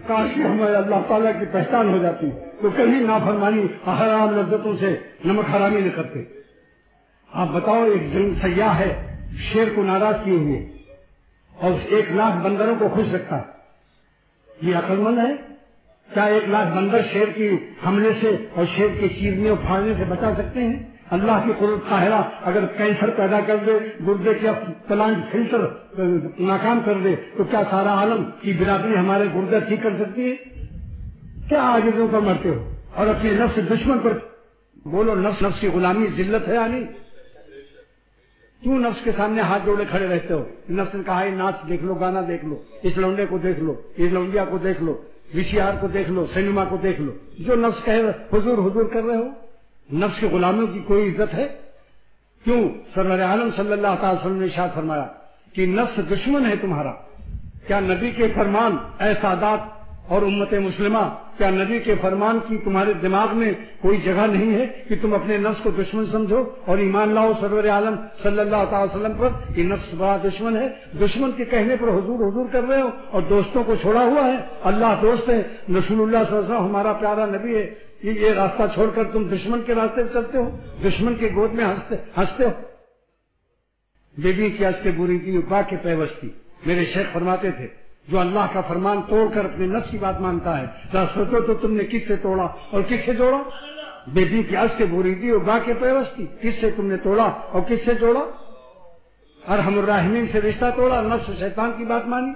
کاش کہ ہمیں اللہ تعالیٰ کی پہچان ہو جاتی تو کبھی نافرمانی حرام لذتوں سے نمک حرامی نہ کرتے۔ آپ بتاؤ، ایک سیاح ہے شیر کو ناراض کیے ہوئے اور 1,00,000 بندروں کو خوش رکھتا ہے، یہ عقل مند ہے؟ کیا 1,00,000 بندر شیر کی حملے سے اور شیر کے چیرنے اور پھاڑنے سے بچا سکتے ہیں؟ اللہ کی قدرت قاہرہ اگر کینسر پیدا کر دے، گردے کے پلانٹ فلٹر ناکام کر دے، تو کیا سارا عالم کی برادری ہمارے گردے ٹھیک کر سکتی ہے؟ کیا عاجزوں پر مرتے ہو اور اپنے نفس دشمن پر بولو؟ نفس کی غلامی ذلت ہے یا نہیں؟ کیوں نفس کے سامنے ہاتھ جوڑے کھڑے رہتے ہو؟ نفس نے کہا ہے ناچ دیکھ لو، گانا دیکھ لو، اس لونڈے کو دیکھ لو، اس لونڈیا کو دیکھ لو، VCR کو دیکھ لو، سینما کو دیکھ لو، جو نفس کہے حضور حضور کر رہے ہو۔ نفس کے غلاموں کی کوئی عزت ہے؟ کیوں سرور عالم صلی اللہ تعالی وسلم نے ارشاد فرمایا کہ نفس دشمن ہے تمہارا۔ کیا نبی کے فرمان اے سادات اور امت مسلمہ، کیا نبی کے فرمان کی تمہارے دماغ میں کوئی جگہ نہیں ہے کہ تم اپنے نفس کو دشمن سمجھو اور ایمان لاؤ سرور عالم صلی اللہ تعالی وسلم پر کہ نفس بڑا دشمن ہے؟ دشمن کے کہنے پر حضور حضور کر رہے ہو اور دوستوں کو چھوڑا ہوا ہے۔ اللہ دوست ہے، رسول اللہ صلی اللہ علیہ وسلم ہمارا پیارا نبی ہے، یہ راستہ چھوڑ کر تم دشمن کے راستے پہ چلتے ہو، دشمن کے گود میں ہنستے ہو۔ بیوی کی اس کے بری کی با کے پیوستی، میرے شیخ فرماتے تھے جو اللہ کا فرمان توڑ کر اپنے نفس کی بات مانتا ہے، ذرا سوچو تو تم نے کس سے توڑا اور کس سے جوڑا؟ بیوی کی اس کے بری کی اور با کے پیوستی، کس سے تم نے توڑا اور کس سے جوڑا؟ ارحم الراحمین سے رشتہ توڑا، نفس شیطان کی بات مانی۔